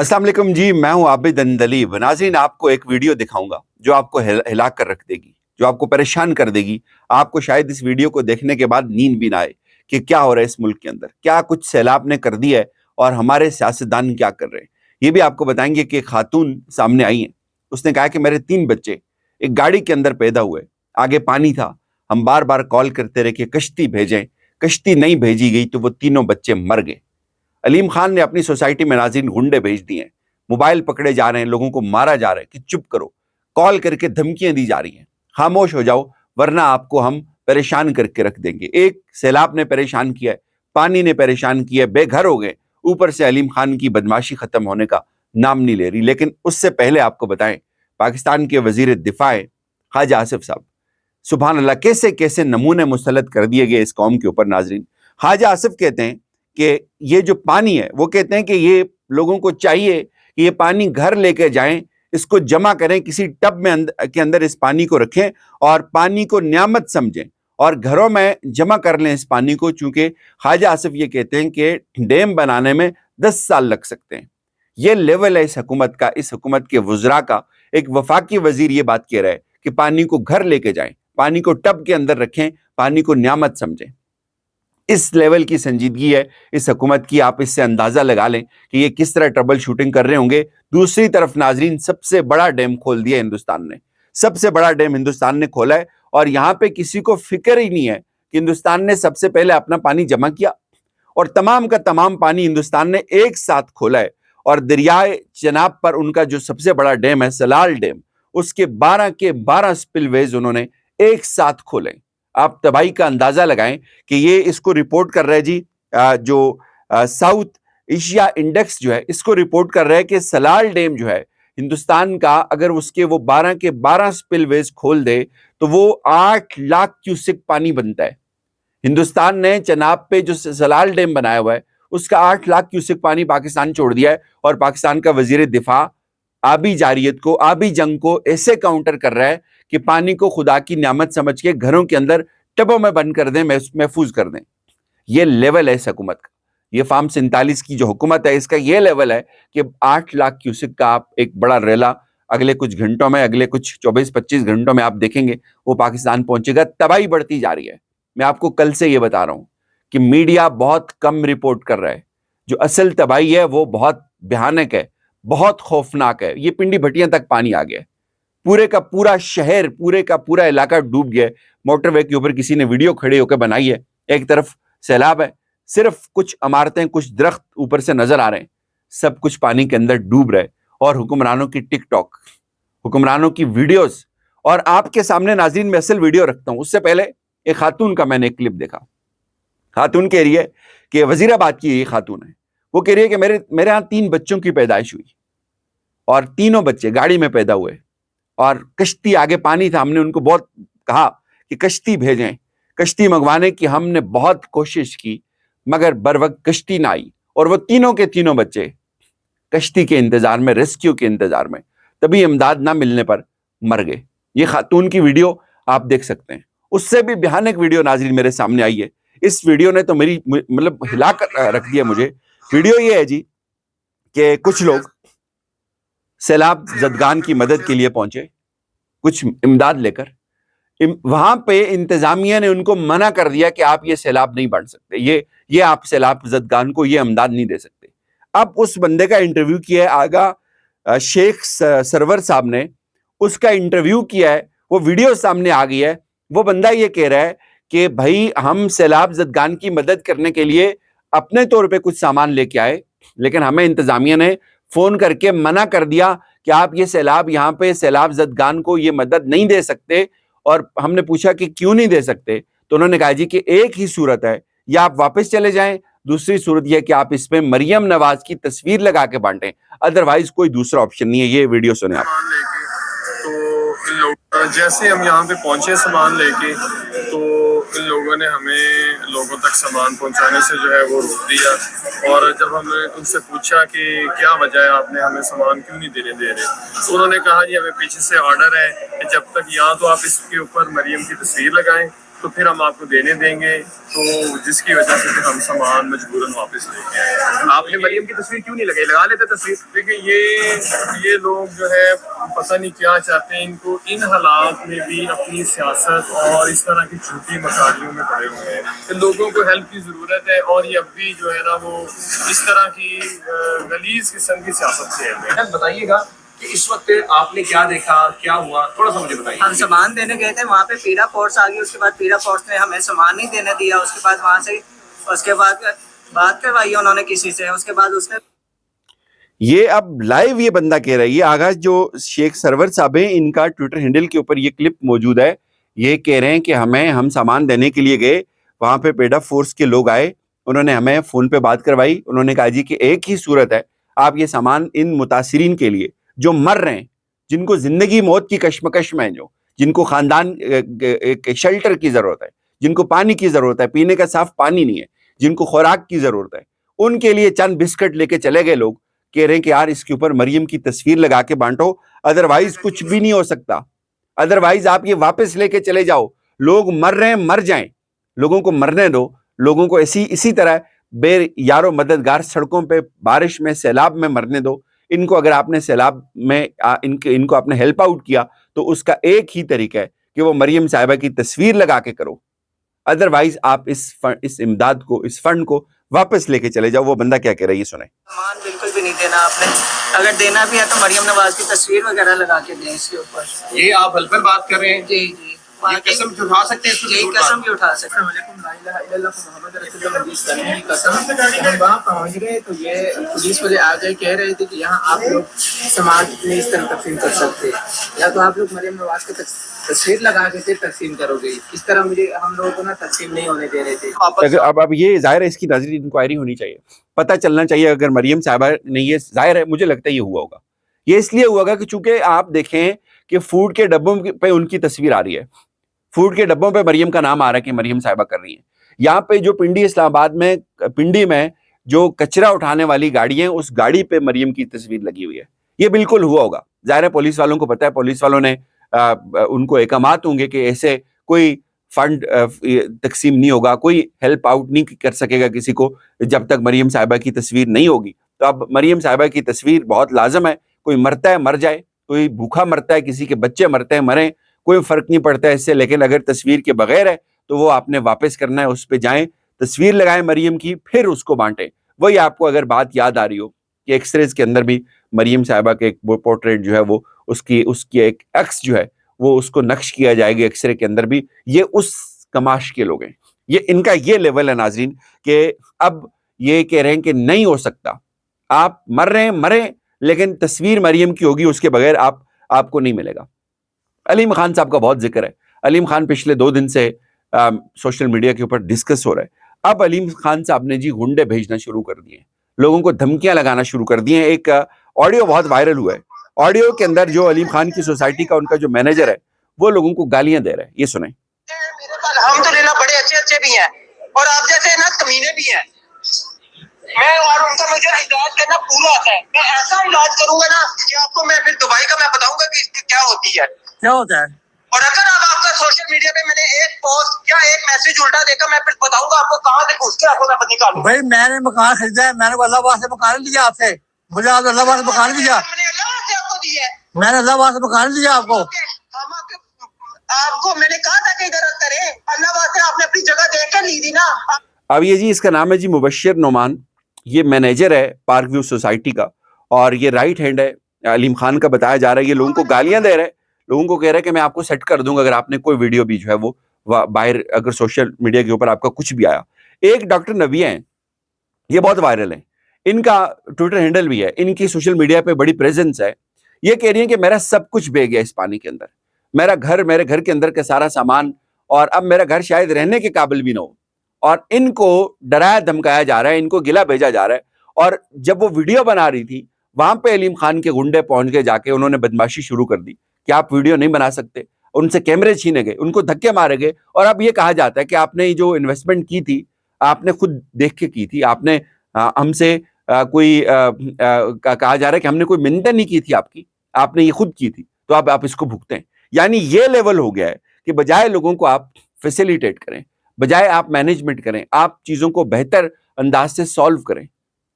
अस्सलाम वालेकुम जी, मैं हूं आबिद अंदलीब। नाज़रीन, आपको एक वीडियो दिखाऊंगा जो आपको हिला कर रख देगी, जो आपको परेशान कर देगी। आपको शायद इस वीडियो को देखने के बाद नींद भी ना आए कि क्या हो रहा है इस मुल्क के अंदर, क्या कुछ सैलाब ने कर दिया है और हमारे सियासतदान क्या कर रहे हैं। ये भी आपको बताएंगे कि एक खातून सामने आई है, उसने कहा कि मेरे 3 बच्चे एक गाड़ी के अंदर पैदा हुए, आगे पानी था, हम बार बार कॉल करते रहे कि कश्ती भेजें, कश्ती नहीं भेजी गई तो वो तीनों बच्चे मर गए। अलीम खान ने अपनी सोसाइटी में नाज़रीन गुंडे भेज दिए हैं, मोबाइल पकड़े जा रहे हैं, लोगों को मारा जा रहा है कि चुप करो, कॉल करके धमकियां दी जा रही हैं, खामोश हो जाओ वरना आपको हम परेशान करके रख देंगे। एक सैलाब ने परेशान किया है, पानी ने परेशान किया है, बेघर हो गए, ऊपर से अलीम खान की बदमाशी खत्म होने का नाम नहीं ले रही। लेकिन उससे पहले आपको बताएं, पाकिस्तान के वजीर दिफा ख्वाजा आसिफ साहब, सुभान अल्लाह, कैसे कैसे नमूने मुसल्लत कर दिए गए इस कौम के ऊपर। नाजरीन, ख्वाजा आसिफ कहते हैं कि ये जो पानी है, वो कहते हैं कि ये लोगों को चाहिए कि ये पानी घर लेके जाएं, इसको जमा करें, किसी टब में के अंदर इस पानी को रखें और पानी को नियामत समझें और घरों में जमा कर लें इस पानी को। चूंकि ख्वाजा आसिफ ये कहते हैं कि डैम बनाने में 10 साल लग सकते हैं। ये लेवल है इस हुकूमत का, इस हुकूमत के वज़रा का। एक वफाकी वजीर ये बात कह रहा है कि पानी को घर लेके जाएं, पानी को टब के अंदर रखें, पानी को नियामत समझें। इस लेवल की संजीदगी है इस हुकूमत की। आप इससे अंदाजा लगा लें कि ये किस तरह ट्रबल शूटिंग कर रहे होंगे। दूसरी तरफ नाजरीन, सबसे बड़ा डैम खोल दिया हिंदुस्तान ने, सबसे बड़ा डैम हिंदुस्तान ने खोला है और यहां पे किसी को फिक्र ही नहीं है कि हिंदुस्तान ने सबसे पहले अपना पानी जमा किया और तमाम का तमाम पानी हिंदुस्तान ने एक साथ खोला है। और दरियाए चनाब पर उनका जो सबसे बड़ा डैम है सलाल डैम, उसके 12 के 12 स्पिलवेज उन्होंने एक साथ खोले। आप तबाही का अंदाजा लगाएं कि ये इसको रिपोर्ट कर रहा है जी, जो साउथ एशिया इंडेक्स जो है, इसको रिपोर्ट कर रहा है कि सलाल डैम जो है हिंदुस्तान का, अगर उसके वो 12 के 12 स्पिलवेज खोल दे तो वो 8 लाख क्यूसेक पानी बनता है। हिंदुस्तान ने चनाब पे जो सलाल डैम बनाया हुआ है उसका 8 लाख क्यूसेक पानी पाकिस्तान छोड़ दिया है और पाकिस्तान का वजीर दिफा आबी जारियत को, आबी जंग को ऐसे काउंटर कर रहा है कि पानी को खुदा की नियामत समझ के घरों के अंदर टबों में बंद कर दें, महफूज कर दें। ये लेवल है इस हुकूमत का। ये फार्म 47 की जो हुकूमत है, इसका ये लेवल है कि 8 लाख क्यूसेक का आप एक बड़ा रेला अगले कुछ घंटों में, अगले कुछ 24-25 घंटों में आप देखेंगे वो पाकिस्तान पहुंचेगा। तबाही बढ़ती जा रही है। मैं आपको कल से ये बता रहा हूं कि मीडिया बहुत कम रिपोर्ट कर रहा है। जो असल तबाही है वो बहुत भयानक है, बहुत खौफनाक है। ये पिंडी भटियां तक पानी आ गया, पूरे का पूरा शहर, पूरे का पूरा इलाका डूब गया। मोटरवे के ऊपर किसी ने वीडियो खड़े होकर बनाई है, एक तरफ सैलाब है, सिर्फ कुछ इमारतें, कुछ दरख्त ऊपर से नजर आ रहे हैं, सब कुछ पानी के अंदर डूब रहे। और हुक्मरानों की टिकटॉक, हुक्मरानों की वीडियोस। और आपके सामने नाज़रीन मैं असल वीडियो रखता हूं, उससे पहले एक खातून का मैंने एक क्लिप देखा। खातून कह रही है कि वजीराबाद की ये खातून है, वो कह रही है कि मेरे यहाँ 3 बच्चों की पैदाइश हुई और तीनों बच्चे गाड़ी में पैदा हुए और कश्ती, आगे पानी था। हमने उनको बहुत कहा कि कश्ती भेजें, कश्ती मंगवाने की हमने बहुत कोशिश की, मगर बर वक्त कश्ती ना आई और वो तीनों के तीनों बच्चे कश्ती के इंतजार में, रेस्क्यू के इंतजार में, तभी इमदाद ना मिलने पर मर गए। ये खातून की वीडियो आप देख सकते हैं। उससे भी भयानक वीडियो नाज़रीन मेरे सामने आई है। इस वीडियो ने तो मेरी मतलब हिला कर रख दिया मुझे। वीडियो ये है जी कि कुछ लोग सैलाब ज़दगान की मदद के लिए पहुंचे, कुछ इमदाद लेकर। वहां पे इंतजामिया ने उनको मना कर दिया कि आप ये सैलाब नहीं बांट सकते, ये आप सैलाब ज़दगान को ये इमदाद नहीं दे सकते। अब उस बंदे का इंटरव्यू किया है आगा शेख सरवर साहब ने, उसका इंटरव्यू किया है, वो वीडियो सामने आ गई है। वो बंदा ये कह रहा है कि भाई हम सैलाब ज़दगान की मदद करने के लिए अपने तौर पे कुछ सामान लेके आए, लेकिन हमें इंतजामिया ने फोन करके मना कर दिया कि आप ये सैलाब, यहाँ पे सैलाब ज़दगान को ये मदद नहीं दे सकते। और हमने पूछा कि क्यों नहीं दे सकते, तो उन्होंने कहा जी कि एक ही सूरत है, या आप वापस चले जाएं, दूसरी सूरत यह कि आप इसमें मरियम नवाज की तस्वीर लगा के बांटें, अदरवाइज कोई दूसरा ऑप्शन नहीं है। ये वीडियो सुने आप। तो जैसे हम यहाँ पे पहुंचे सामान लेके, तो इन लोगों ने हमें लोगों तक सामान पहुंचाने से जो है वो रोक दिया। और जब हमने उनसे पूछा कि क्या वजह है, आपने हमें सामान क्यों नहीं दे रहे, तो उन्होंने कहा जी हमें पीछे से ऑर्डर है कि जब तक या तो आप इसके ऊपर मरियम की तस्वीर लगाएं تو پھر ہم آپ کو دینے دیں گے، تو جس کی وجہ سے پھر ہم سامان مجبوراً واپس لے کے آئے۔ آپ نے مریم کی تصویر کیوں نہیں لگائی؟ لگا لیتے تصویر۔ دیکھیں یہ لوگ جو ہے پتہ نہیں کیا چاہتے ہیں، ان کو ان حالات میں بھی اپنی سیاست اور اس طرح کی جھوٹی مکاریوں میں پڑے ہوئے ہیں۔ ان لوگوں کو ہیلپ کی ضرورت ہے، اور یہ اب بھی جو ہے نا وہ اس طرح کی غلیظ قسم کی سیاست سے ہے۔ بتائیے گا کہ اس وقت آپ نے کیا دیکھا، کیا ہوا، تھوڑا سا مجھے بتائیے۔ ہم سامان دینے گئے تھے، وہاں پہ پیرا فورس آ گئی، اس کے بعد پیرا فورس نے ہمیں سامان نہیں دینے دیا، اس کے بعد وہاں سے اس کے بعد بات کروائی انہوں نے کسی سے، اس کے بعد اس نے یہ اب لائیو یہ بندہ کہہ رہا ہے، یہ آغاز جو شیخ سرور صاحب ہیں ان کا ٹویٹر ہینڈل کے اوپر یہ کلپ موجود ہے، یہ کہہ رہے ہیں کہ ہم سامان دینے کے لیے گئے، وہاں پہ پیڈا فورس کے لوگ آئے، انہوں نے ہمیں فون پہ بات کروائی، انہوں نے کہا جی کہ ایک ہی صورت ہے، آپ یہ سامان ان متاثرین کے لیے جو مر رہے ہیں، جن کو زندگی موت کی کشمکش میں، جن کو خاندان شیلٹر کی ضرورت ہے، جن کو پانی کی ضرورت ہے، پینے کا صاف پانی نہیں ہے، جن کو خوراک کی ضرورت ہے، ان کے لیے چند بسکٹ لے کے چلے گئے لوگ، کہہ رہے ہیں کہ یار اس کے اوپر مریم کی تصویر لگا کے بانٹو، ادروائز کچھ بھی نہیں ہو سکتا، ادروائز آپ یہ واپس لے کے چلے جاؤ، لوگ مر رہے ہیں مر جائیں، لوگوں کو مرنے دو، لوگوں کو اسی طرح بے یارو مددگار سڑکوں پہ بارش میں سیلاب میں مرنے دو، ان کو اگر آپ نے سیلاب میں ان کو آپ نے ہیلپ آؤٹ کیا تو اس کا ایک ہی طریقہ ہے کہ وہ مریم صاحبہ کی تصویر لگا کے کرو، ادروائز آپ اس امداد کو، اس فنڈ کو واپس لے کے چلے جاؤ۔ وہ بندہ کیا کہہ رہا ہے یہ سنیں۔ سامان بالکل بھی نہیں دینا آپ نے، اگر دینا بھی ہے تو مریم نواز کی تصویر وغیرہ لگا کے دیں اس کے اوپر۔ یہ آپ حلف بات کر رہے ہیں؟ جی جی، یہ قسم بھی اٹھا سکتے ہیں؟ جی قسم بھی اٹھا سکتے ہیں۔ محمد رسول اللہ کی قسم۔ ہم وہاں پہنچ گئے تو یہ پولیس والے آ گئے، کہہ رہے تھے کہ یہاں آپ لوگ سامان نہیں اس طرح تقسیم کر سکتے، یا تو آپ لوگ مریم نواز کی تصویر لگا کے پھر تقسیم کرو گے۔ اس طرح مجھے ہم لوگوں کو نا تقسیم نہیں ہونے دے رہے تھے۔ اب یہ ظاہر ہے اس کی ناظرین انکوائری ہونی چاہیے، پتہ چلنا چاہیے اگر مریم صاحبہ نے، یہ ظاہر ہے مجھے لگتا ہے یہ ہوا ہوگا، یہ اس لیے ہوا ہوگا کہ چونکہ آپ دیکھیں کہ فوڈ کے ڈبوں پہ ان کی تصویر آ رہی ہے، فوڈ کے ڈبوں پہ مریم کا نام آ رہا ہے کہ مریم صاحبہ کر رہی ہیں، یہاں پہ جو پنڈی اسلام آباد میں پنڈی میں جو کچرا اٹھانے والی گاڑی ہیں اس گاڑی پہ مریم کی تصویر لگی ہوئی ہے، یہ بالکل ہوا ہوگا۔ ظاہر ہے پولیس والوں کو پتہ ہے، پولیس والوں نے ان کو احکامات ہوں گے کہ ایسے کوئی فنڈ تقسیم نہیں ہوگا، کوئی ہیلپ آؤٹ نہیں کر سکے گا کسی کو جب تک مریم صاحبہ کی تصویر نہیں ہوگی۔ تو اب مریم صاحبہ کی تصویر بہت لازم ہے، کوئی مرتا ہے مر جائے، کوئی بھوکا مرتا ہے، کسی کے بچے مرتے ہیں مریں، کوئی فرق نہیں پڑتا ہے اس سے، لیکن اگر تصویر کے بغیر ہے تو وہ آپ نے واپس کرنا ہے، اس پہ جائیں، تصویر لگائیں مریم کی، پھر اس کو بانٹیں۔ وہی آپ کو اگر بات یاد آ رہی ہو کہ ایکس ریز کے اندر بھی مریم صاحبہ کے ایک پورٹریٹ جو ہے وہ اس کی ایک عکس جو ہے وہ اس کو نقش کیا جائے گا ایکس رے کے اندر بھی، یہ اس کماش کے لوگ ہیں، یہ ان کا یہ لیول ہے ناظرین کہ اب یہ کہہ رہے ہیں کہ نہیں ہو سکتا، آپ مر رہے ہیں مریں، لیکن تصویر مریم کی ہوگی، اس کے بغیر آپ کو نہیں ملے گا۔ علیم خان صاحب کا بہت ذکر ہے، علیم خان پچھلے 2 دن سے سوشل میڈیا کے اوپر ڈسکس ہو رہا ہے۔ اب علیم خان صاحب نے جی گنڈے بھیجنا شروع کر دیے ہیں، لوگوں کو دھمکیاں لگانا شروع کر دی ہیں۔ ایک آڈیو بہت وائرل ہوا ہے، آڈیو کے اندر جو علیم خان کی سوسائٹی کا ان کا جو مینیجر ہے وہ لوگوں کو گالیاں دے رہا ہے، یہ سنیں۔ الحمدللہ بڑے اچھے بھی ہیں اور آپ جیسے نا کمینے بھی ہیں، میں اور ان کا مجھے علاج کرنا پورا آتا ہے، میں ایسا علاج کروں گا نا کہ آپ کو میں پھر دبئی کا میں بتاؤں گا کہ اس کی کیا ہوتی ہے، کیا ہوتا ہے۔ اور اگر آپ کا سوشل میڈیا پہ میں نے ایک پوسٹ یا ایک میسج الٹا دیکھا، میں پھر بتاؤں گا آپ کو کہاں سے گھس کے آپ کو میں نکالوں۔ بھائی میں نے مکان خریدا ہے، میں نے اللہ واسطے مکان لیا آپ سے، مجھے آپ اللہ واسطے مکان دیا، ہم نے اللہ سے آپ کو دی ہے، میں نے اللہ واسطے مکان دیا آپ کو۔ آپ کو میں نے کہا تھا کہ ادھر کرے، اللہ واسطے آپ نے اپنی جگہ دیکھ کے لی تھی نا۔ اب یہ جی اس کا نام ہے جی مبشر نعمان، یہ مینیجر ہے پارک ویو سوسائٹی کا، اور یہ رائٹ ہینڈ ہے علیم خان کا، بتایا جا رہا ہے یہ لوگوں کو گالیاں دے رہا ہے، لوگوں کو کہہ رہا ہے کہ میں آپ کو سیٹ کر دوں گا اگر آپ نے کوئی ویڈیو بھی جو ہے وہ باہر، اگر سوشل میڈیا کے اوپر آپ کا کچھ بھی آیا۔ ایک ڈاکٹر نبیہ ہیں، یہ بہت وائرل ہیں، ان کا ٹویٹر ہینڈل بھی ہے، ان کی سوشل میڈیا پہ بڑی پریزنس ہے، یہ کہہ رہی ہیں کہ میرا سب کچھ بہہ گیا اس پانی کے اندر، میرا گھر، میرے گھر کے اندر کا سارا سامان، اور اب میرا گھر شاید رہنے کے قابل بھی نہ ہو، اور ان کو ڈرایا دھمکایا جا رہا ہے، ان کو گلا بھیجا جا رہا ہے۔ اور جب وہ ویڈیو بنا رہی تھی وہاں پہ علیم خان کے گنڈے پہنچ گئے، جا کے انہوں نے بدماشی شروع کر دی کہ آپ ویڈیو نہیں بنا سکتے، ان سے کیمرے چھینے گئے، ان کو دھکے مارے گئے، اور اب یہ کہا جاتا ہے کہ آپ نے جو انویسٹمنٹ کی تھی آپ نے خود دیکھ کے کی تھی، آپ نے ہم سے کوئی کہا جا رہا ہے کہ ہم نے کوئی منتیں نہیں کی تھی آپ نے یہ خود کی تھی، تو اب آپ اس کو بھگتیں۔ یعنی یہ لیول ہو گیا ہے کہ بجائے لوگوں کو آپ फैसिलिटेट करें, बजाय आप मैनेजमेंट करें, आप चीजों को बेहतर अंदाज से सॉल्व करें।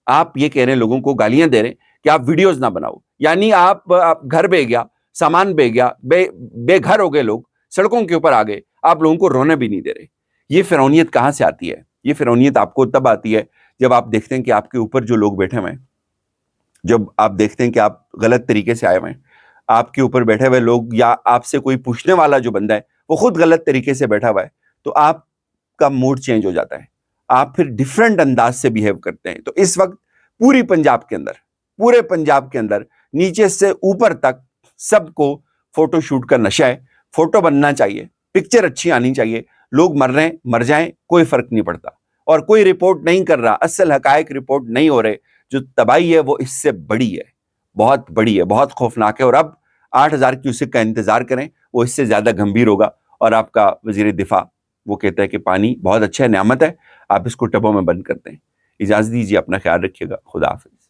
आप ये कह रहे हैं, लोगों को गालियां दे रहे हैं कि आप वीडियोस ना बनाओ, यानी आप घर बह गया, सामान बह गया, बेघर हो गए, लोग सड़कों के ऊपर आ गए, आप लोगों को रोने भी नहीं दे रहे। ये फिरौनियत कहां से आती है? ये फिरौनियत आपको तब आती है जब आप देखते हैं कि आपके ऊपर जो लोग बैठे हुए हैं, जब आप देखते हैं कि आप गलत तरीके से आए हुए हैं, आपके ऊपर बैठे हुए लोग या आपसे कोई पूछने वाला जो बंदा है वो खुद गलत तरीके से बैठा हुआ है, तो आपका मूड चेंज हो जाता है, आप फिर डिफरेंट अंदाज से बिहेव करते हैं। तो इस वक्त पूरे पंजाब के अंदर नीचे से ऊपर तक सबको फोटो शूट का नशा है। फोटो बनना चाहिए, पिक्चर अच्छी आनी चाहिए, लोग मर रहे हैं, मर जाएं, कोई फर्क नहीं पड़ता, और कोई रिपोर्ट नहीं कर रहा, असल हकायक रिपोर्ट नहीं हो रहे। जो तबाही है वो इससे बड़ी है, बहुत बड़ी है, बहुत खौफनाक है। और अब 8,000 क्यूसेक का इंतजार करें, वो इससे ज्यादा गंभीर होगा। और आपका वजीर दिफा वो कहता है कि पानी बहुत अच्छा है, नेमत है, आप इसको टबों में बंद करते हैं। इजाजत दीजिए, अपना ख्याल रखिएगा, खुदा हाफिज।